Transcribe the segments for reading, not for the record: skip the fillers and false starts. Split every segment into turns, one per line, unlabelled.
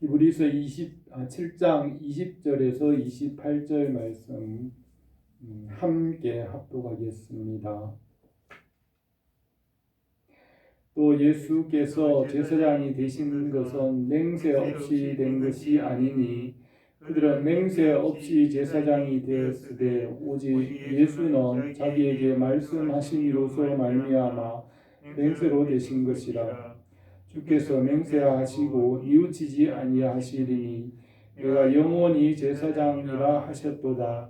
히브리서 7장 20절에서 28절 말씀 함께 합독하겠습니다. 또 예수께서 제사장이 되신 것은 맹세 없이 된 것이 아니니 그들은 맹세 없이 제사장이 되었으되 오직 예수는 자기에게 말씀하심이로서 말미암아 맹세로 되신 것이라. 주께서 맹세하시고 뉘우치지 아니하시리니 내가 영원히 제사장이라 하셨도다.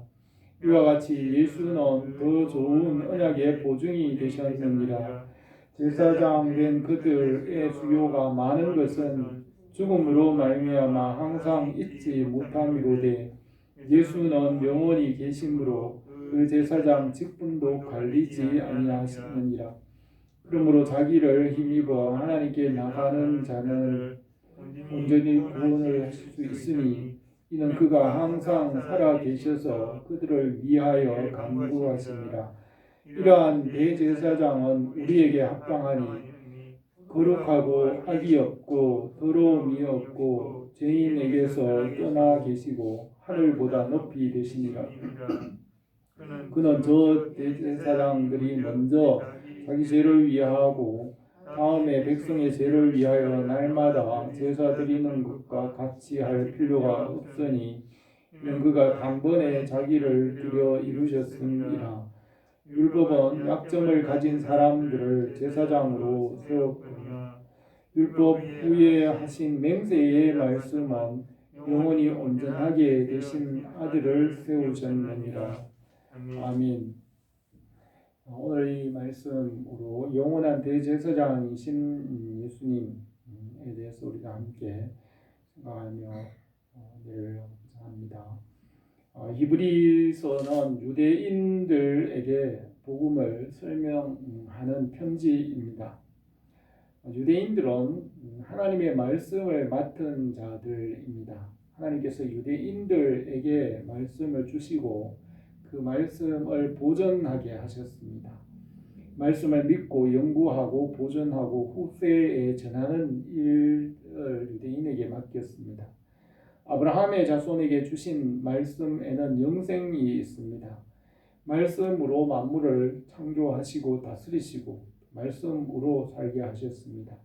이와 같이 예수는 더 좋은 언약의 보증이 되셨느니라. 제사장 된 그들의 수요가 많은 것은 죽음으로 말미암아 항상 잊지 못함이로되 예수는 영원히 계심으로 그 제사장 직분도 관리지 아니하시느니라. 그러므로 자기를 힘입어 하나님께 나가는 자는 온전히 구원을 하실 수 있으니 이는 그가 항상 살아 계셔서 그들을 위하여 간구하시니라. 이러한 대제사장은 우리에게 합당하니 거룩하고 악이 없고 더러움이 없고 죄인에게서 떠나 계시고 하늘보다 높이 되시니라. 그는 저 대제사장들이 먼저 자기 죄를 위하고 다음에 백성의 죄를 위하여 날마다 제사 드리는 것과 같이 할 필요가 없으니 이는 그가 단번에 자기를 드려 이루셨음이라. 율법은 약점을 가진 사람들을 제사장으로 세웠구나. 율법 후에 하신 맹세의 말씀은 영원히 온전하게 되신 아들을 세우셨느니라. 아멘. 오늘 이 말씀으로 영원한 대제사장이신 예수님에 대해서 우리가 함께 생각하며 내려보자 합니다. 히브리서는 유대인들에게 복음을 설명하는 편지입니다. 유대인들은 하나님의 말씀을 맡은 자들입니다. 하나님께서 유대인들에게 말씀을 주시고 그 말씀을 보존하게 하셨습니다. 말씀을 믿고 연구하고 보존하고 후세에 전하는 일을 유대인에게 맡겼습니다. 아브라함의 자손에게 주신 말씀에는 영생이 있습니다. 말씀으로 만물을 창조하시고 다스리시고 말씀으로 살게 하셨습니다.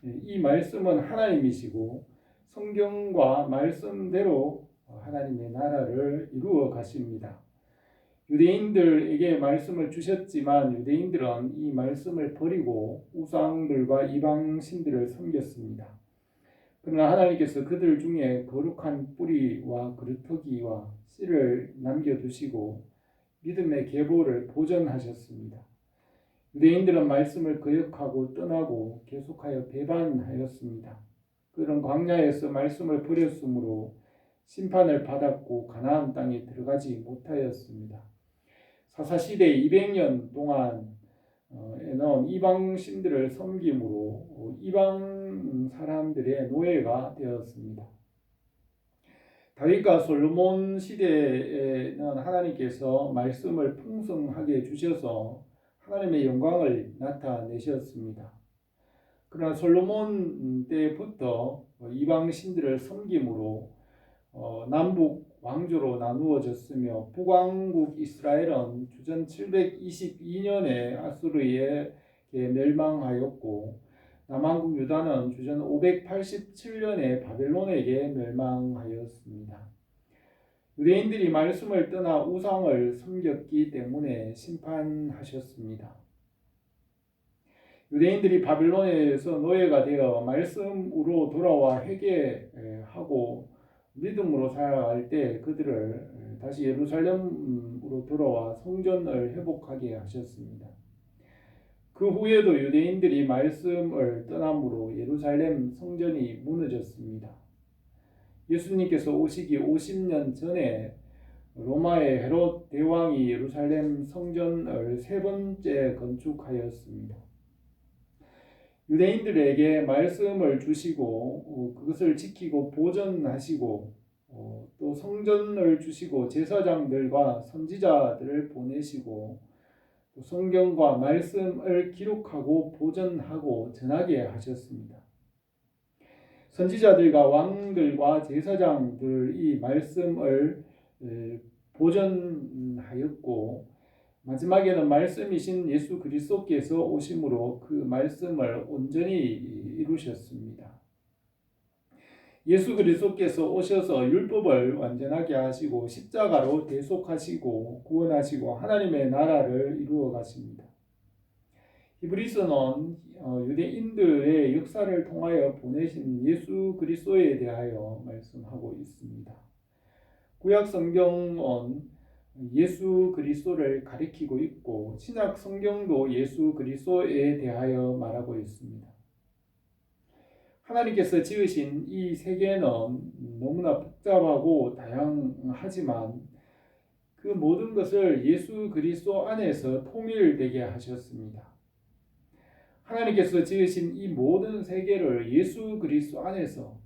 이 말씀은 하나님이시고 성경과 말씀대로 하나님의 나라를 이루어 가십니다. 유대인들에게 말씀을 주셨지만 유대인들은 이 말씀을 버리고 우상들과 이방신들을 섬겼습니다. 그러나 하나님께서 그들 중에 거룩한 뿌리와 그루터기와 씨를 남겨두시고 믿음의 계보를 보존하셨습니다. 유대인들은 말씀을 거역하고 떠나고 계속하여 배반하였습니다. 그들은 광야에서 말씀을 버렸으므로 심판을 받았고 가나안 땅에 들어가지 못하였습니다. 사사시대 200년 동안에는 이방 신들을 섬김으로 이방 사람들의 노예가 되었습니다. 다윗과 솔로몬 시대에는 하나님께서 말씀을 풍성하게 주셔서 하나님의 영광을 나타내셨습니다. 그러나 솔로몬 때부터 이방 신들을 섬김으로 남북 왕조로 나누어졌으며 북왕국 이스라엘은 주전 722년에 아수르에게 멸망하였고 남왕국 유다는 주전 587년에 바벨론에게 멸망하였습니다. 유대인들이 말씀을 떠나 우상을 섬겼기 때문에 심판하셨습니다. 유대인들이 바벨론에서 노예가 되어 말씀으로 돌아와 회개하고 믿음으로 살아갈 때 그들을 다시 예루살렘으로 돌아와 성전을 회복하게 하셨습니다. 그 후에도 유대인들이 말씀을 떠남으로 예루살렘 성전이 무너졌습니다. 예수님께서 오시기 50년 전에 로마의 헤롯 대왕이 예루살렘 성전을 세 번째 건축하였습니다. 유대인들에게 말씀을 주시고 그것을 지키고 보존하시고 또 성전을 주시고 제사장들과 선지자들을 보내시고 또 성경과 말씀을 기록하고 보존하고 전하게 하셨습니다. 선지자들과 왕들과 제사장들이 말씀을 보존하였고 마지막에는 말씀이신 예수 그리스도께서 오심으로 그 말씀을 온전히 이루셨습니다. 예수 그리스도께서 오셔서 율법을 완전하게 하시고 십자가로 대속하시고 구원하시고 하나님의 나라를 이루어 가십니다. 히브리서는 유대인들의 역사를 통하여 보내신 예수 그리스도에 대하여 말씀하고 있습니다. 구약 성경은 예수 그리스도를 가리키고 있고 신약 성경도 예수 그리스도에 대하여 말하고 있습니다. 하나님께서 지으신 이 세계는 너무나 복잡하고 다양하지만 그 모든 것을 예수 그리스도 안에서 통일되게 하셨습니다. 하나님께서 지으신 이 모든 세계를 예수 그리스도 안에서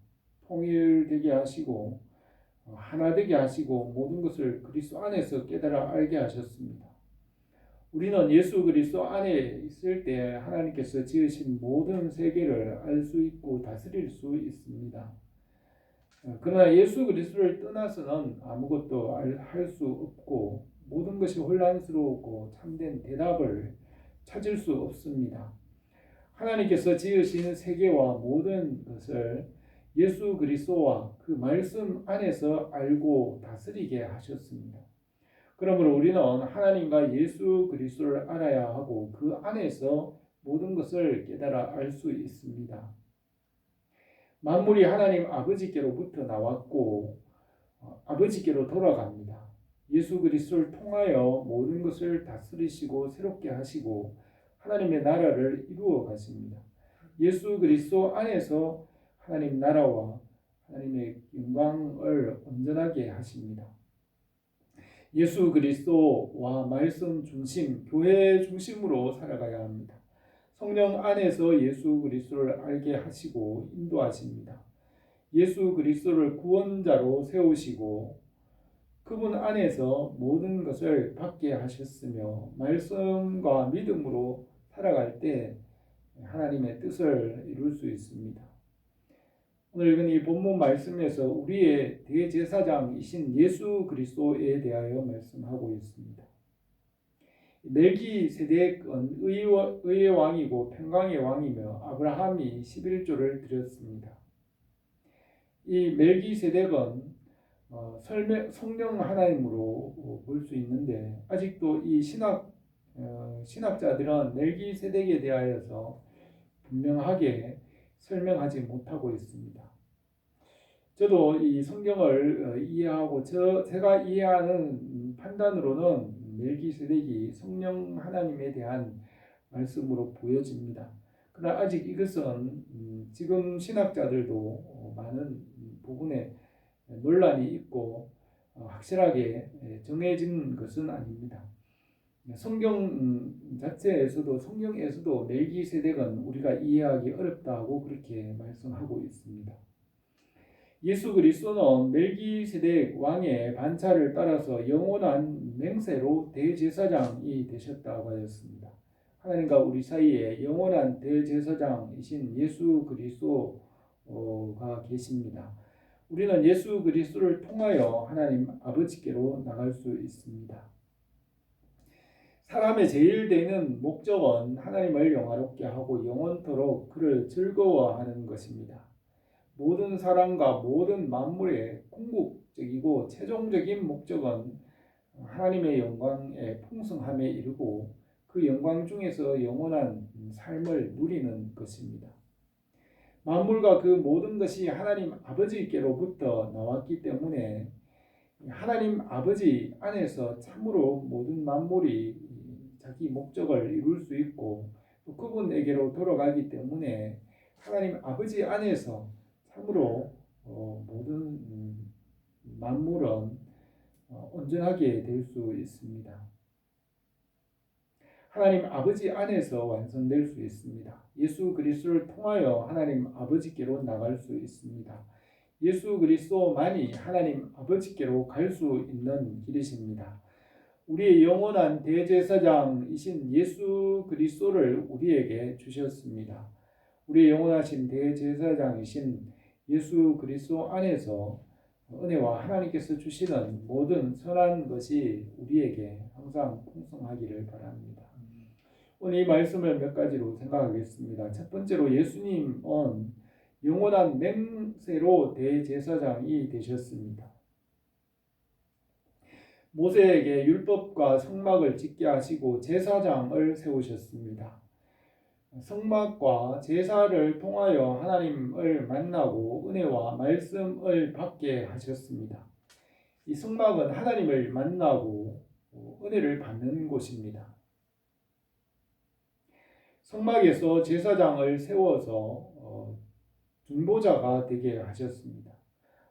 통일되게 하시고 하나 되게 하시고 모든 것을 그리스도 안에서 깨달아 알게 하셨습니다. 우리는 예수 그리스도 안에 있을 때 하나님께서 지으신 모든 세계를 알 수 있고 다스릴 수 있습니다. 그러나 예수 그리스도를 떠나서는 아무것도 할 수 없고 모든 것이 혼란스러우고 참된 대답을 찾을 수 없습니다. 하나님께서 지으신 세계와 모든 것을 예수 그리스도와 그 말씀 안에서 알고 다스리게 하셨습니다. 그러므로 우리는 하나님과 예수 그리스도를 알아야 하고 그 안에서 모든 것을 깨달아 알 수 있습니다. 만물이 하나님 아버지께로부터 나왔고 아버지께로 돌아갑니다. 예수 그리스도를 통하여 모든 것을 다스리시고 새롭게 하시고 하나님의 나라를 이루어 가십니다. 예수 그리스도 안에서 하나님 나라와 하나님의 영광을 온전하게 하십니다. 예수 그리스도와 말씀 중심, 교회 중심으로 살아가야 합니다. 성령 안에서 예수 그리스도를 알게 하시고 인도하십니다. 예수 그리스도를 구원자로 세우시고 그분 안에서 모든 것을 받게 하셨으며 말씀과 믿음으로 살아갈 때 하나님의 뜻을 이룰 수 있습니다. 오늘 읽은 이 본문 말씀에서 우리의 대제사장이신 예수 그리스도에 대하여 말씀하고 있습니다. 멜기세덱은 의의 왕이고 평강의 왕이며 아브라함이 11조를 드렸습니다. 이 멜기세덱은 성령 하나님으로 볼 수 있는데 아직도 이 신학자들은 멜기세덱에 대하여서 분명하게 설명하지 못하고 있습니다. 저도 이 성경을 이해하고 제가 이해하는 판단으로는 멜기세덱이 성령 하나님에 대한 말씀으로 보여집니다. 그러나 아직 이것은 지금 신학자들도 많은 부분에 논란이 있고 확실하게 정해진 것은 아닙니다. 성경 자체에서도 성경에서도 멜기세덱은 우리가 이해하기 어렵다고 그렇게 말씀하고 있습니다. 예수 그리스도는 멜기세덱 왕의 반차를 따라서 영원한 맹세로 대제사장이 되셨다고 하였습니다. 하나님과 우리 사이에 영원한 대제사장이신 예수 그리스도가 계십니다. 우리는 예수 그리스도를 통하여 하나님 아버지께로 나갈 수 있습니다. 사람의 제일 되는 목적은 하나님을 영화롭게 하고 영원토록 그를 즐거워하는 것입니다. 모든 사람과 모든 만물의 궁극적이고 최종적인 목적은 하나님의 영광의 풍성함에 이르고 그 영광 중에서 영원한 삶을 누리는 것입니다. 만물과 그 모든 것이 하나님 아버지께로부터 나왔기 때문에 하나님 아버지 안에서 참으로 모든 만물이 자기 목적을 이룰 수 있고 또 그분에게로 돌아가기 때문에 하나님 아버지 안에서 참으로 모든 만물은 온전하게 될 수 있습니다. 하나님 아버지 안에서 완성될 수 있습니다. 예수 그리스도를 통하여 하나님 아버지께로 나갈 수 있습니다. 예수 그리스도만이 하나님 아버지께로 갈 수 있는 길이십니다. 우리의 영원한 대제사장이신 예수 그리스도를 우리에게 주셨습니다. 우리의 영원하신 대제사장이신 예수 그리스도 안에서 은혜와 하나님께서 주시는 모든 선한 것이 우리에게 항상 풍성하기를 바랍니다. 오늘 이 말씀을 몇 가지로 생각하겠습니다. 첫 번째로 예수님은 영원한 맹세로 대제사장이 되셨습니다. 모세에게 율법과 성막을 짓게 하시고 제사장을 세우셨습니다. 성막과 제사를 통하여 하나님을 만나고 은혜와 말씀을 받게 하셨습니다. 이 성막은 하나님을 만나고 은혜를 받는 곳입니다. 성막에서 제사장을 세워서 중보자가 되게 하셨습니다.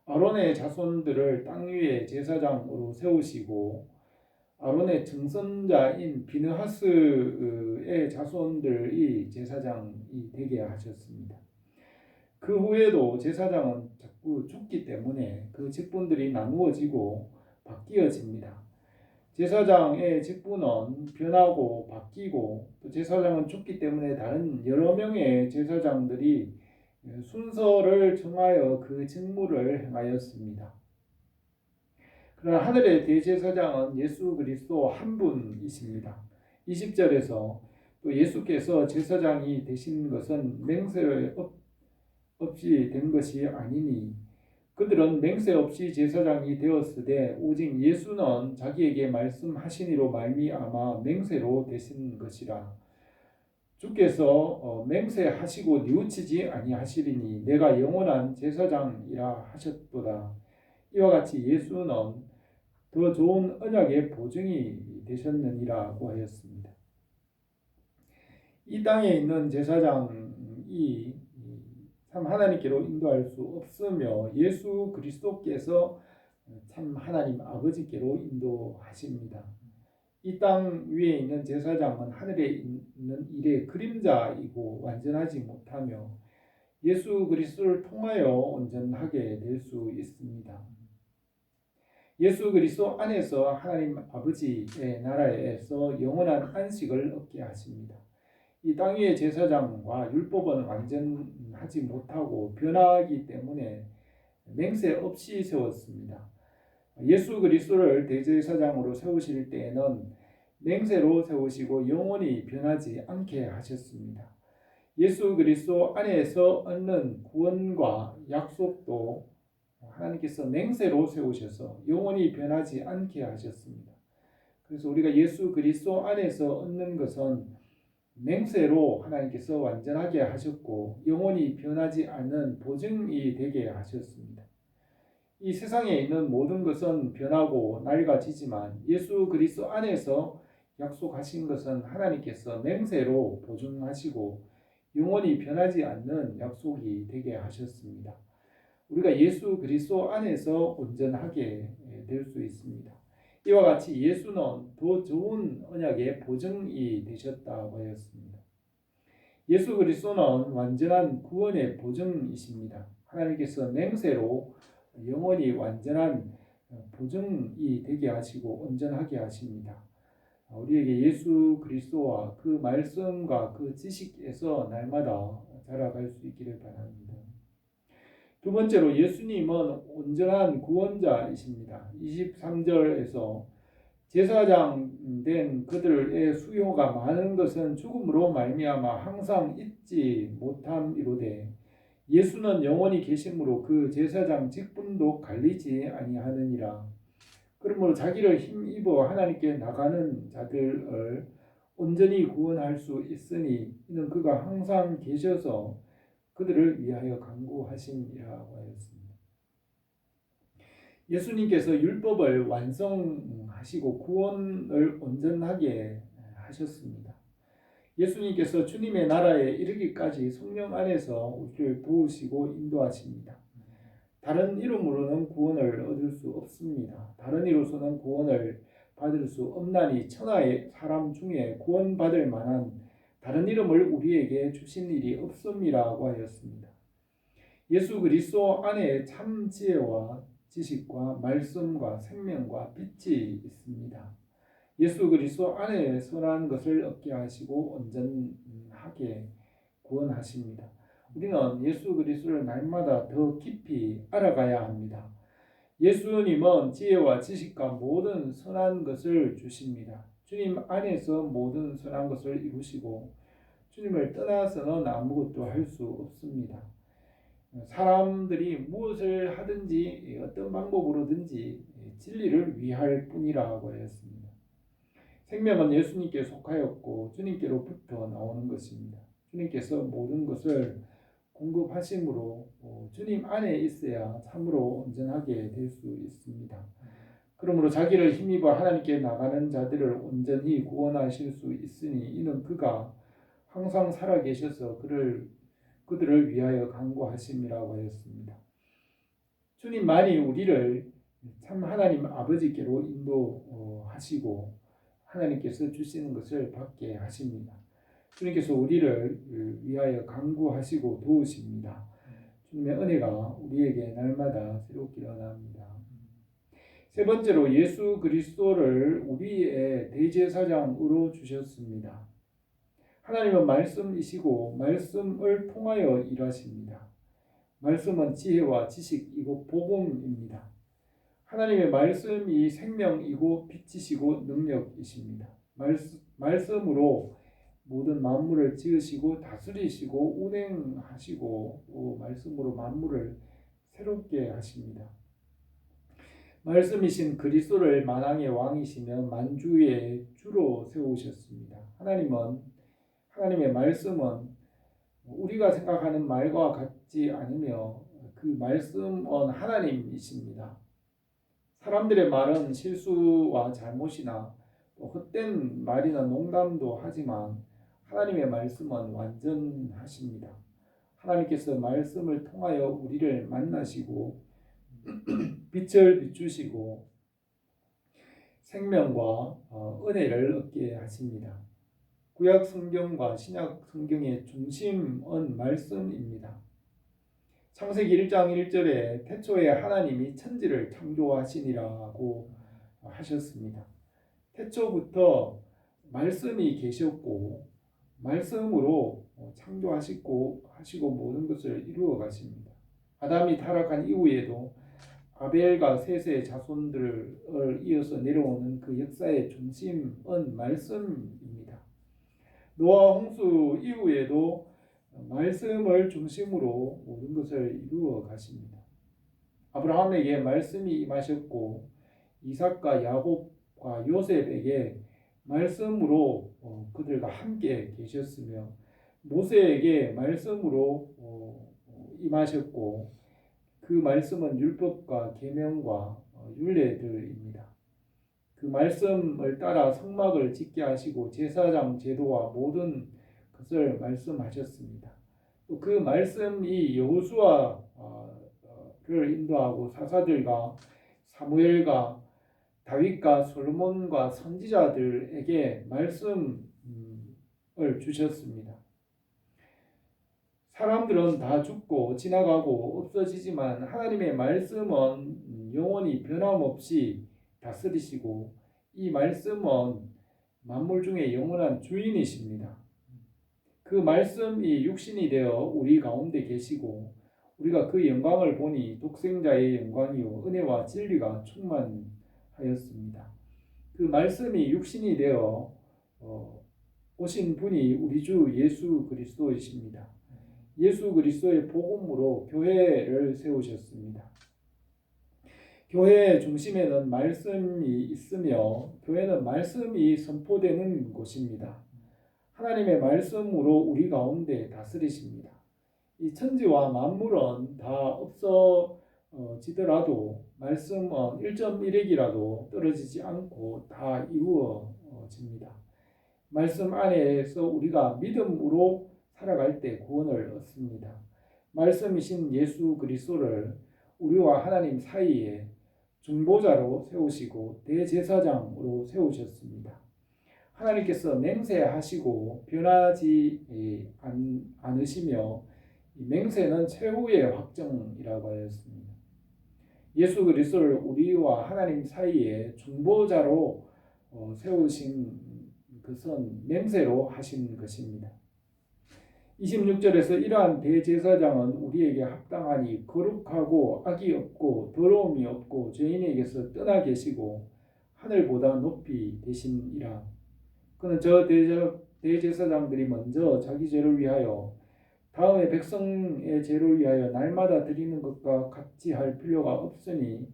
아론의 자손들을 땅 위에 제사장으로 세우시고 아론의 증손자인 비느하스의 자손들이 제사장이 되게 하셨습니다. 그 후에도 제사장은 자꾸 죽기 때문에 그 직분들이 나누어지고 바뀌어집니다. 제사장의 직분은 변하고 바뀌고 또 제사장은 죽기 때문에 다른 여러 명의 제사장들이 순서를 정하여 그 직무를 행하였습니다. 그러나 하늘의 대제사장은 예수 그리스도 한 분이십니다. 20절에서 또 예수께서 제사장이 되신 것은 맹세 없이 된 것이 아니니 그들은 맹세 없이 제사장이 되었으되 오직 예수는 자기에게 말씀하시니로 말미암아 맹세로 되신 것이라. 주께서 맹세하시고 뉘우치지 아니하시리니 내가 영원한 제사장이라 하셨도다. 이와 같이 예수는 더 좋은 언약의 보증이 되셨느니라고 하였습니다. 이 땅에 있는 제사장이 참 하나님께로 인도할 수 없으며 예수 그리스도께서 참 하나님 아버지께로 인도하십니다. 이 땅 위에 있는 제사장은 하늘에 있는 일의 그림자이고 완전하지 못하며 예수 그리스도를 통하여 온전하게 될 수 있습니다. 예수 그리스도 안에서 하나님 아버지의 나라에서 영원한 안식을 얻게 하십니다. 이 땅 위의 제사장과 율법은 완전하지 못하고 변하기 때문에 맹세 없이 세웠습니다. 예수 그리스도를 대제사장으로 세우실 때에는 맹세로 세우시고 영원히 변하지 않게 하셨습니다. 예수 그리스도 안에서 얻는 구원과 약속도 하나님께서 맹세로 세우셔서 영원히 변하지 않게 하셨습니다. 그래서 우리가 예수 그리스도 안에서 얻는 것은 맹세로 하나님께서 완전하게 하셨고 영원히 변하지 않는 보증이 되게 하셨습니다. 이 세상에 있는 모든 것은 변하고 낡아지지만 예수 그리스도 안에서 약속하신 것은 하나님께서 맹세로 보증하시고 영원히 변하지 않는 약속이 되게 하셨습니다. 우리가 예수 그리스도 안에서 온전하게 될 수 있습니다. 이와 같이 예수는 더 좋은 언약의 보증이 되셨다고 하였습니다. 예수 그리스도는 완전한 구원의 보증이십니다. 하나님께서 맹세로 영원히 완전한 보증이 되게 하시고 온전하게 하십니다. 우리에게 예수 그리스도와 그 말씀과 그 지식에서 날마다 자라갈 수 있기를 바랍니다. 두 번째로 예수님은 온전한 구원자이십니다. 23절에서 제사장 된 그들의 수요가 많은 것은 죽음으로 말미암아 항상 잊지 못함이로되 예수는 영원히 계심으로 그 제사장 직분도 갈리지 아니하느니라. 그러므로 자기를 힘입어 하나님께 나가는 자들을 온전히 구원할 수 있으니 이는 그가 항상 계셔서 그들을 위하여 간구하심이라고 하였습니다. 예수님께서 율법을 완성하시고 구원을 온전하게 하셨습니다. 예수님께서 주님의 나라에 이르기까지 성령 안에서 우리를 도우시고 인도하십니다. 다른 이름으로는 구원을 얻을 수 없습니다. 다른 이로서는 구원을 받을 수 없나니 천하의 사람 중에 구원받을 만한 다른 이름을 우리에게 주신 일이 없음이라고 하였습니다. 예수 그리스도 안에 참 지혜와 지식과 말씀과 생명과 빛이 있습니다. 예수 그리스도 안에 선한 것을 얻게 하시고 온전하게 구원하십니다. 우리는 예수 그리스도를 날마다 더 깊이 알아가야 합니다. 예수님은 지혜와 지식과 모든 선한 것을 주십니다. 주님 안에서 모든 선한 것을 이루시고 주님을 떠나서는 아무것도 할 수 없습니다. 사람들이 무엇을 하든지 어떤 방법으로든지 진리를 위할 뿐이라고 했습니다. 생명은 예수님께 속하였고 주님께로부터 나오는 것입니다. 주님께서 모든 것을 공급하심으로 주님 안에 있어야 참으로 온전하게 될 수 있습니다. 그러므로 자기를 힘입어 하나님께 나가는 자들을 온전히 구원하실 수 있으니 이는 그가 항상 살아계셔서 그들을 위하여 간구하심이라고 하였습니다. 주님만이 우리를 참 하나님 아버지께로 인도하시고 하나님께서 주시는 것을 받게 하십니다. 주님께서 우리를 위하여 간구하시고 도우십니다. 주님의 은혜가 우리에게 날마다 새롭게 일어납니다. 세 번째로 예수 그리스도를 우리의 대제사장으로 주셨습니다. 하나님은 말씀이시고 말씀을 통하여 일하십니다. 말씀은 지혜와 지식이고 복음입니다. 하나님의 말씀이 생명이고 빛이시고 능력이십니다. 말씀으로 모든 만물을 지으시고 다스리시고 운행하시고 말씀으로 만물을 새롭게 하십니다. 말씀이신 그리스도를 만왕의 왕이시며 만주의 주로 세우셨습니다. 하나님의 말씀은 우리가 생각하는 말과 같지 않으며 그 말씀은 하나님이십니다. 사람들의 말은 실수와 잘못이나 헛된 말이나 농담도 하지만 하나님의 말씀은 완전하십니다. 하나님께서 말씀을 통하여 우리를 만나시고 빛을 비추시고 생명과 은혜를 얻게 하십니다. 구약 성경과 신약 성경의 중심은 말씀입니다. 창세기 1장 1절에 태초에 하나님이 천지를 창조하시니라고 하셨습니다. 태초부터 말씀이 계셨고 말씀으로 창조하시고 모든 것을 이루어 가십니다. 아담이 타락한 이후에도 아벨과 셋의 자손들을 이어서 내려오는 그 역사의 중심은 말씀입니다. 노아 홍수 이후에도 말씀을 중심으로 모든 것을 이루어 가십니다. 아브라함에게 말씀이 임하셨고 이삭과 야곱과 요셉에게 말씀으로 그들과 함께 계셨으며 모세에게 말씀으로 임하셨고 그 말씀은 율법과 계명과 율례들입니다. 그 말씀을 따라 성막을 짓게 하시고 제사장 제도와 모든 것을 말씀하셨습니다. 또 그 말씀이 여호수아를 인도하고 사사들과 사무엘과 다윗과 솔로몬과 선지자들에게 말씀을 주셨습니다. 사람들은 다 죽고 지나가고 없어지지만 하나님의 말씀은 영원히 변함없이 다스리시고 이 말씀은 만물 중에 영원한 주인이십니다. 그 말씀이 육신이 되어 우리 가운데 계시고 우리가 그 영광을 보니 독생자의 영광이요 은혜와 진리가 충만하였습니다. 그 말씀이 육신이 되어 오신 분이 우리 주 예수 그리스도이십니다. 예수 그리스도의 복음으로 교회를 세우셨습니다. 교회의 중심에는 말씀이 있으며 교회는 말씀이 선포되는 곳입니다. 하나님의 말씀으로 우리 가운데 다스리십니다. 이 천지와 만물은 다 없어지더라도 말씀은 1.1핵이라도 떨어지지 않고 다 이루어집니다. 말씀 안에서 우리가 믿음으로 살아갈 때 구원을 얻습니다. 말씀이신 예수 그리스도를 우리와 하나님 사이에 중보자로 세우시고 대제사장으로 세우셨습니다. 하나님께서 맹세하시고 변하지 않으시며 맹세는 최후의 확정이라고 하였습니다. 예수 그리스도를 우리와 하나님 사이에 중보자로 세우신 것은 맹세로 하신 것입니다. 26절에서 이러한 대제사장은 우리에게 합당하니 거룩하고 악이 없고 더러움이 없고 죄인에게서 떠나 계시고 하늘보다 높이 되시니라. 그는 저 대제사장들이 먼저 자기 죄를 위하여 다음에 백성의 죄를 위하여 날마다 드리는 것과 같이 할 필요가 없으니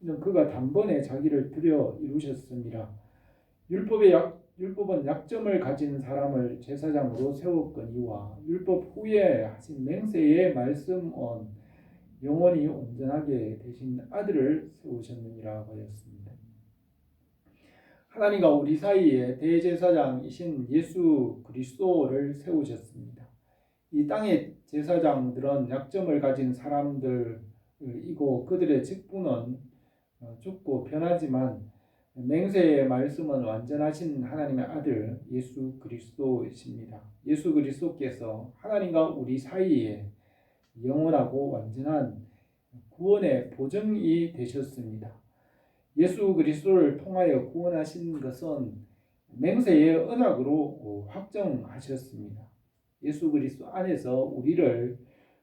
이는 그가 단번에 자기를 드려 이루셨습니다. 율법은 약점을 가진 사람을 제사장으로 세웠거니와 율법 후에 하신 맹세의 말씀은 영원히 온전하게 되신 아들을 세우셨느니라 하였습니다. 하나님과 우리 사이에 대제사장이신 예수 그리스도를 세우셨습니다. 이 땅의 제사장들은 약점을 가진 사람들이고 그들의 직분은 좁고 변하지만 맹세의 말씀은 완전하신 하나님의 아들 예수 그리스도이십니다. 예수 그리스도께서 하나님과 우리 사이에 영원하고 완전한 구원의 보증이 되셨습니다. 예수 그리스도를 통하여 구원하신 것은 맹세의 언약으로 확정하셨습니다. 예수 그리스도 안에서 우리를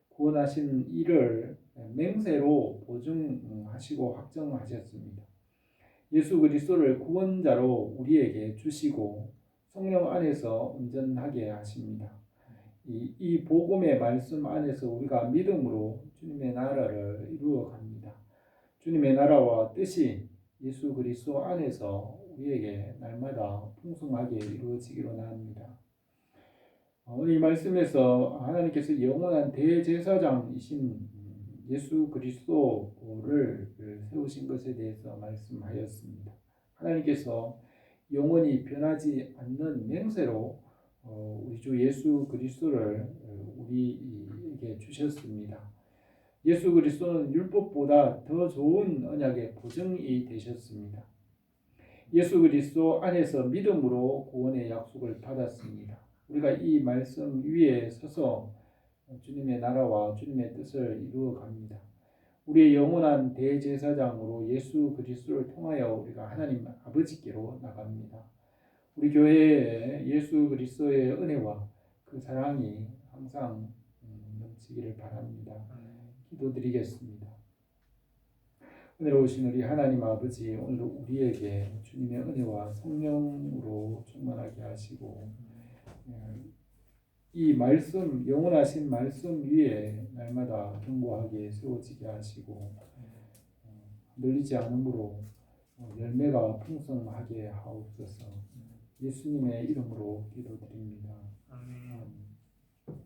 구원하신 이를 맹세로 보증하시고 확정하셨습니다. 예수 그리스도를 구원자로 우리에게 주시고 성령 안에서 온전하게 하십니다. 이 복음의 말씀 안에서 우리가 믿음으로 주님의 나라를 이루어갑니다. 주님의 나라와 뜻이 예수 그리스도 안에서 우리에게 날마다 풍성하게 이루어지기로 합니다. 오늘 이 말씀에서 하나님께서 영원한 대제사장이신 예수 그리스도를 세우신 것에 대해서 말씀하였습니다. 하나님께서 영원히 변하지 않는 맹세로 우리 주 예수 그리스도를 우리에게 주셨습니다. 예수 그리스도는 율법보다 더 좋은 언약의 보증이 되셨습니다. 예수 그리스도 안에서 믿음으로 구원의 약속을 받았습니다. 우리가 이 말씀 위에 서서 주님의 나라와 주님의 뜻을 이루어 갑니다. 우리의 영원한 대제사장으로 예수 그리스도를 통하여 우리가 하나님 아버지께로 나갑니다. 우리 교회에 예수 그리스도의 은혜와 그 사랑이 항상 넘치기를 바랍니다. 기도드리겠습니다. 오늘 오신 우리 하나님 아버지, 오늘도 우리에게 주님의 은혜와 성령으로 충만하게 하시고 이 말씀, 영원하신 말씀 위에 날마다 견고하게 세워지게 하시고 늘리지 않으므로 열매가 풍성하게 하옵소서. 예수님의 이름으로 기도드립니다.
아멘.